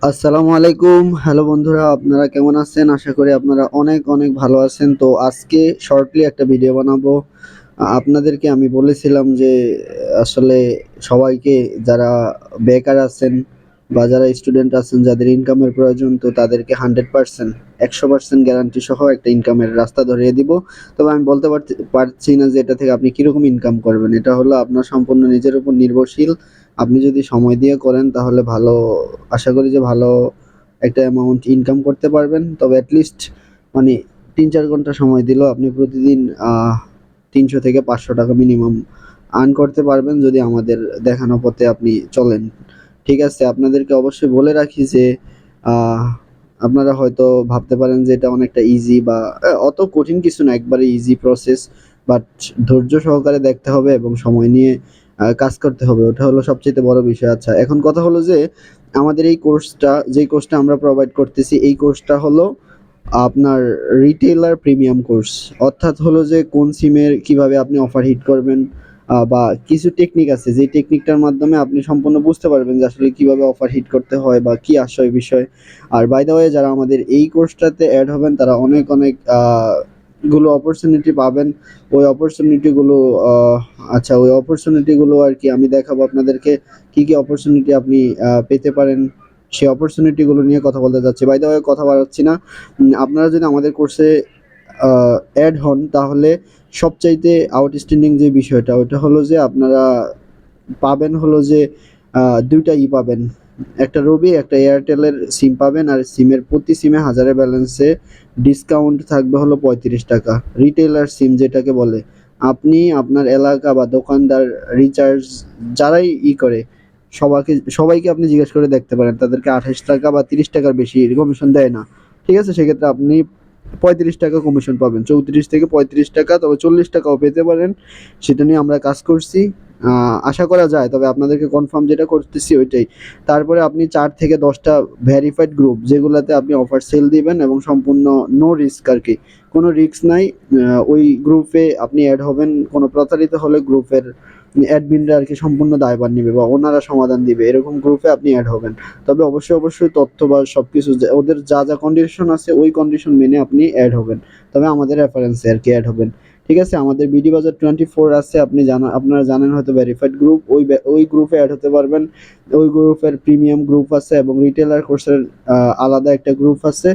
আসসালামু আলাইকুম। হ্যালো বন্ধুরা, আপনারা কেমন আছেন? আশা করি আপনারা অনেক অনেক ভালো আছেন। তো আজকে শর্টলি একটা ভিডিও বানাবো। আপনাদেরকে আমি বলেছিলাম যে আসলে সবাইকে যারা বেকার আছেন বা যারা স্টুডেন্ট আছেন যাদের ইনকামের প্রয়োজন, তো তাদেরকে 100% 100% গ্যারান্টি সহ একটা ইনকামের রাস্তা ধরিয়ে দিব। তবে আমি বলতে পারছি না যে এটা থেকে আপনি কিরকম ইনকাম করবেন। এটা হলো আপনার সম্পূর্ণ নিজের উপর নির্ভরশীল। আপনি যদি সময় দিয়ে করেন তাহলে ভালো, আশা করি যে ভালো একটা অ্যামাউন্ট ইনকাম করতে পারবেন। তবে অ্যাটলিস্ট মানে ৩-৪ ঘন্টা সময় দিলেও আপনি প্রতিদিন ৩০০ থেকে ৫০০ টাকা মিনিমাম আর্ন করতে পারবেন যদি আমাদের দেখানো পথে আপনি চলেন। ঠিক আছে? আপনাদেরকে অবশ্যই বলে রাখি যে আহ আপনারা হয়তো ভাবতে পারেন যে এটা অনেকটা ইজি বা অত কঠিন কিছু না, একবারে ইজি প্রসেস। বাট ধৈর্য সহকারে দেখতে হবে এবং সময় নিয়ে কাজ করতে হবে। ওটা হলো সবচাইতে বড় বিষয়। আচ্ছা, এখন কথা হলো যে আমাদের এই কোর্সটা, যেই কোর্সটা আমরা প্রোভাইড করতেছি, এই কোর্সটা হলো আপনার রিটেইলার প্রিমিয়াম কোর্স। অর্থাৎ হলো যে কোন সিমের কিভাবে আপনি অফার হিট করবেন, বা কিছু টেকনিক আছে যেই টেকনিকটার মাধ্যমে আপনি সম্পূর্ণ বুঝতে পারবেন যে আসলে কিভাবে অফার হিট করতে হয় বা কি আশয় বিষয়। আর বাই দ্য ওয়ে, যারা আমাদের এই কোর্সটাতে অ্যাড হবেন তারা অনেক অনেক গুলো অপরচুনিটি পাবেন। ওই অপরচুনিটি গুলো আচ্ছা, ওই অপরচুনিটি গুলো আর কি আমি দেখাবো আপনাদেরকে। কি কি অপরচুনিটি আপনি পেতে পারেন, সেই অপরচুনিটি গুলো নিয়ে কথা বলতে যাচ্ছি। বাই দ্য ওয়ে, কথা বাড়াচ্ছি না। আপনারা যদি আমাদের কোর্সে অ্যাড হন তাহলে সবচাইতে আউটস্ট্যান্ডিং যে বিষয়টা, ওটা হলো যে আপনারা পাবেন হলো যে ২ টা পাবেন। একটা রবি, একটা এয়ারটেলের সিম পাবেন। আর সিমের প্রতি সিমে ১০০০ এর ব্যালেন্সে ডিসকাউন্ট থাকবে হলো ৳৩৫। রিটেইলার সিম যেটাকে বলে। আপনি আপনার এলাকা বা দোকানদার, রিচার্জ যারাই করে সবাইকে আপনি জিজ্ঞেস করে দেখতে পারেন। তাদেরকে ৳২৮ বা ৳৩০ বেশি কমিশন দেয় না। ঠিক আছে? সেক্ষেত্রে আপনি ৳৩৫ কমিশন পাবেন। ৩৪ থেকে ৳৩৫, তবে ৳৪০ ও পেতে পারেন। সেটা নিয়ে আমরা কাজ করছি। আশা করা যায়, তবে আপনাদেরকে কনফার্ম যেটা করতেছি ওইটাই। তারপরে আপনি ৪ থেকে ১০ টা ভেরিফাইড গ্রুপ, যেগুলাতে আপনি অফার সেল দিবেন এবং সম্পূর্ণ নো রিস্ক আরকি। কোনো রিস্ক নাই। ওই গ্রুপে আপনি এড হবেন। কোনো প্রতারিত হলে গ্রুপের অ্যাডমিনরা আরকি সম্পূর্ণ দায়ভার নিবে বা ওনারা সমাধান দিবে। এরকম গ্রুপে আপনি এড হবেন। তবে অবশ্যই তথ্য বা সবকিছু ওদের যা কন্ডিশন আছে ওই কন্ডিশন মেনে আপনি এড হবেন। তবে আমাদের রেফারেন্সে আরকি এড হবেন। ঠিক আছে? আমাদের বিডি বাজার 24 আছে। আপনারা জানেন হয়তো, ভেরিফাইড গ্রুপ। ওই গ্রুপে এড হতে পারবেন। ওই গ্রুপের প্রিমিয়াম গ্রুপ আছে এবং রিটেইলার কোর্সের আলাদা একটা গ্রুপ আছে।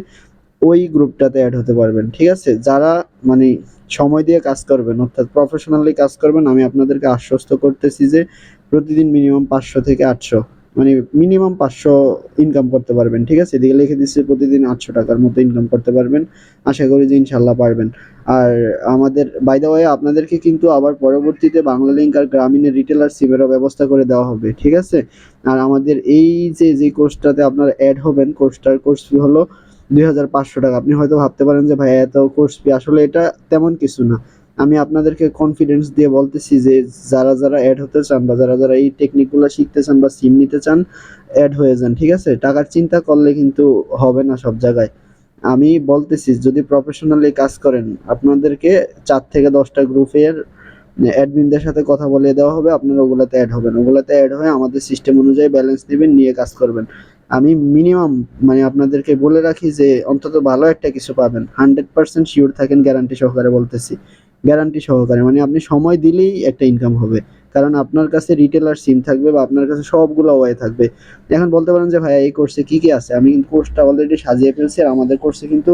ওই গ্রুপটাতে এড হতে পারবেন। ঠিক আছে? যারা মানে সময় দিয়ে কাজ করবেন, অর্থাৎ প্রফেশনালি কাজ করবেন, আমি আপনাদেরকে আশ্বস্ত করতেছি যে প্রতিদিন মিনিমাম ৫০০ থেকে ৮০০, মানে মিনিমাম ৫০০ ইনকাম করতে পারবেন। ঠিক আছে? এদিকে লিখে দিচ্ছি প্রতিদিন ৳৮০০ মতো ইনকাম করতে পারবেন। আশা করি যে ইনশাআল্লাহ পারবেন। আর আমাদের বাই দ্য ওয়ে, আপনাদেরকে কিন্তু আবার পরবর্তীতে বাংলালিংক আর গ্রামীণের রিটেইলার সিমেরও ব্যবস্থা করে দেওয়া হবে। ঠিক আছে? আর আমাদের এই যে কোর্সটাতে আপনারা এড হবেন, কোর্স ফি হলো ৳২৫০০। আপনি হয়তো ভাবতে পারেন যে ভাইয়া এত কোর্স ফি, আসলে এটা তেমন কিছু না। আমি আপনাদেরকে কনফিডেন্স দিয়ে বলতেছি যে যারা এড হতে চান বা যারা এই টেকনিক গুলা শিখতে চান বা সিম নিতে চান, এড হয়ে যান। ঠিক আছে? টাকার চিন্তা করলে কিন্তু হবে না সব জায়গায়। আমি বলতেছি, যদি প্রফেশনালি কাজ করেন আপনাদেরকে ৪ থেকে ১০ টা গ্রুপের অ্যাডমিনদের সাথে কথা বলিয়ে দেওয়া হবে। আপনারা ওগুলাতে এড হবেন। ওগুলাতে এড হয়ে আমাদের সিস্টেম অনুযায়ী ব্যালেন্স নিবেন, নিয়ে কাজ করবেন। আমি মিনিমাম মানে আপনাদেরকে বলে রাখি যে অন্তত ভালো একটা কিছু পাবেন। 100% সিওর থাকেন, গ্যারান্টি সহকারে বলতেছি। গ্যারান্টি সহকারে মানে আপনি সময় দিলেই একটা ইনকাম হবে। কারণ আপনার কাছে রিটেইলার সিম থাকবে বা আপনার কাছে সবগুলা ওয়াই থাকবে। এখন বলতে পারেন যে ভাইয়া এই কোর্সে কি আছে? আমি কিন্তু কোর্সটা অলরেডি সাজিয়ে ফেলছি। আর আমাদের কোর্সে কিন্তু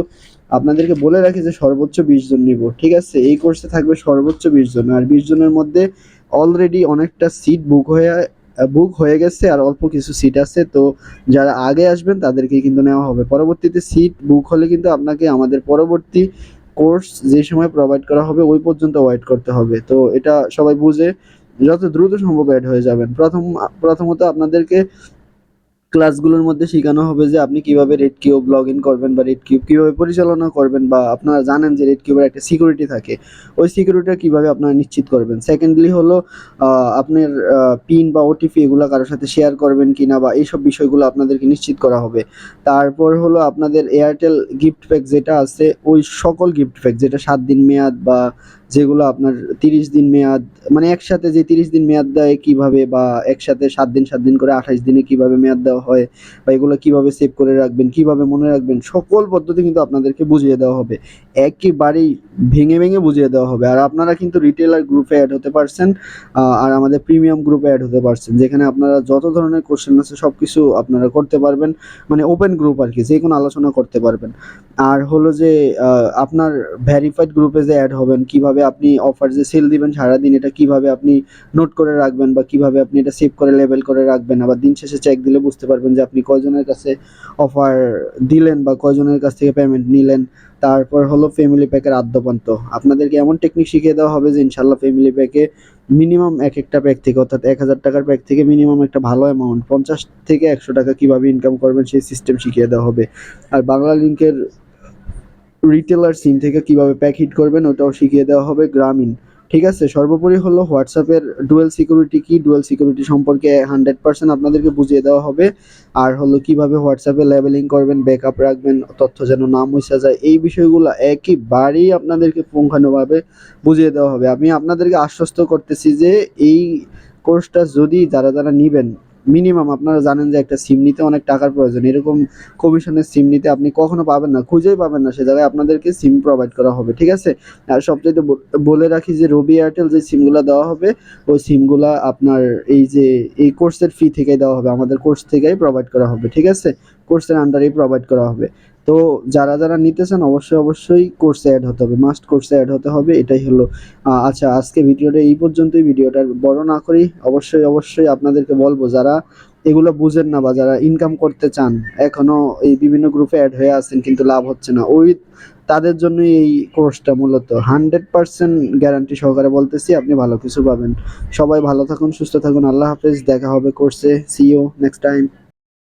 আপনাদেরকে বলে রাখি যে সর্বোচ্চ ২০ জন নিবো। ঠিক আছে? এই কোর্সে থাকবে সর্বোচ্চ ২০ জন। আর ২০ জনের মধ্যে অলরেডি অনেকটা সিট বুক হয়ে গেছে আর অল্প কিছু সিট আছে। তো যারা আগে আসবেন তাদেরকেই কিন্তু নেওয়া হবে। পরবর্তীতে সিট বুক হলে কিন্তু আপনাকে আমাদের পরবর্তী কোর্স যে সময় প্রোভাইড করা হবে ওই পর্যন্ত ওয়েট করতে হবে। তো এটা সবাই বুঝে যত দ্রুত সম্ভব এড হয়ে যাবেন। প্রথমত আপনাদেরকে ক্লাসগুলোর মধ্যে শিখানো হবে যে আপনি কিভাবে রেড কিউব লগ ইন করবেন বা রেড কিউব কিভাবে পরিচালনা করবেন, বা আপনারা জানেন যে রেড কিউবের একটা সিকিউরিটি থাকে। ওই সিকিউরিটিটা কিভাবে আপনারা নিশ্চিত করবেন। সেকেন্ডলি হলো আপনার পিন বা ওটিপি এগুলা কারো সাথে শেয়ার করবেন কিনা বা এইসব বিষয়গুলো আপনাদেরকে নিশ্চিত করা হবে। তারপর হলো আপনাদের এয়ারটেল গিফট প্যাক যেটা আছে, ওই সকল গিফট প্যাক যেটা ৭ দিন মেয়াদ বা যেগুলো আপনার 30 দিন মেয়াদ, মানে একসাথে যে 30 দিন মেয়াদ দেয় কিভাবে, বা একসাথে 7 দিন 7 দিন করে 28 দিনে কিভাবে মেয়াদ দেওয়া হয়, বা এগুলো কিভাবে সেভ করে রাখবেন, কিভাবে মনে রাখবেন, সকল পদ্ধতি কিন্তু আপনাদেরকে বুঝিয়ে দেওয়া হবে। একেবারেই ভেঙে বুঝিয়ে দেওয়া হবে। আর আপনারা কিন্তু রিটেলার গ্রুপে অ্যাড হতে পারছেন, আর আমাদের প্রিমিয়াম গ্রুপে অ্যাড হতে পারছেন, যেখানে আপনারা যত ধরনের কোশ্চেন আছে সবকিছু আপনারা করতে পারবেন। মানে ওপেন গ্রুপ আরকি, যেকোনো আলোচনা করতে পারবেন। আর হলো যে আপনার ভেরিফাইড গ্রুপে যে অ্যাড হবেন, কিভাবে আপনি অফার যে সেল দিবেন সারাদিন, এটা কিভাবে আপনি নোট করে রাখবেন, বা কিভাবে আপনি এটা সেভ করে লেবেল করে রাখবেন। আবার দিন শেষে চেক দিলে বুঝতে পারবেন যে আপনি কয়জনের কাছে অফার দিলেন বা কয়জনের কাছ থেকে পেমেন্ট নিলেন। তারপর হলো ফ্যামিলি প্যাকের আদ্যপান্ত। আপনাদেরকে এমন টেকনিক শিখিয়ে দেওয়া হবে যে ইনশাআল্লাহ ফ্যামিলি প্যাকে মিনিমাম একটা প্যাক থেকে, অর্থাৎ 1000 টাকার প্যাক থেকে মিনিমাম একটা ভালো অ্যামাউন্ট 50 থেকে 100 টাকা কিভাবে ইনকাম করবেন সেই সিস্টেম শিখিয়ে দেওয়া হবে। আর বাংলা লিংকের রিটেলার সিম থেকে কিভাবে প্যাক হিট করবেন ওটাও শিখিয়ে দেওয়া হবে গ্রামীণ। ঠিক আছে? সর্বোপরি হলো হোয়াটসঅ্যাপের ডুয়াল সিকিউরিটি কি, ডুয়াল সিকিউরিটি সম্পর্কে 100% আপনাদেরকে বুঝিয়ে দেওয়া হবে। আর হলো কিভাবে হোয়াটসঅ্যাপে লেবেলিং করবেন, ব্যাকআপ রাখবেন, তথ্য যেন না মুছা যায়। এই বিষয়গুলো একেবারেই আপনাদেরকে পুঙ্খানুভাবে বুঝিয়ে দেওয়া হবে। আমি আপনাদেরকে আশ্বস্ত করতেছি যে এই কোর্সটা যদি যারা নিবেন, মিনিমাম আপনারা জানেন যে একটা সিম নিতে অনেক টাকার প্রয়োজন। এরকম কমিশনের সিম নিতে আপনি কখনো পাবেন না, খুঁজেই পাবেন না। সে জায়গায় আপনাদেরকে সিম প্রোভাইড করা হবে। ঠিক আছে? আর সবচাইতে বলে রাখি যে রবি এয়ারটেল যে সিমগুলা দেওয়া হবে, ওই সিমগুলা আপনার এই যে এই কোর্সের ফি থেকেই দেওয়া হবে। আমাদের কোর্স থেকেই প্রোভাইড করা হবে। ঠিক আছে? কোর্সের আন্ডারেই প্রোভাইড করা হবে। তো যারা নিতে চান অবশ্যই কোর্সে অ্যাড হতে হবে। মাস্ট কোর্সে অ্যাড হতে হবে। এটাই হলো আচ্ছা, আজকে ভিডিওটা এই পর্যন্তই। ভিডিওটা বড় না করি। অবশ্যই আপনাদেরকে বলব, যারা এগুলো বুঝেন না বা যারা ইনকাম করতে চান, এখনো এই বিভিন্ন গ্রুপে অ্যাড হয়ে আছেন কিন্তু লাভ হচ্ছে না, তাদের জন্যই এই কোর্সটা মূলত। 100% গ্যারান্টি সহকারে বলতেছি আপনি ভালো কিছু পাবেন। সবাই ভালো থাকুন, সুস্থ থাকুন। আল্লাহ হাফেজ। দেখা হবে কোর্সে। See you next time.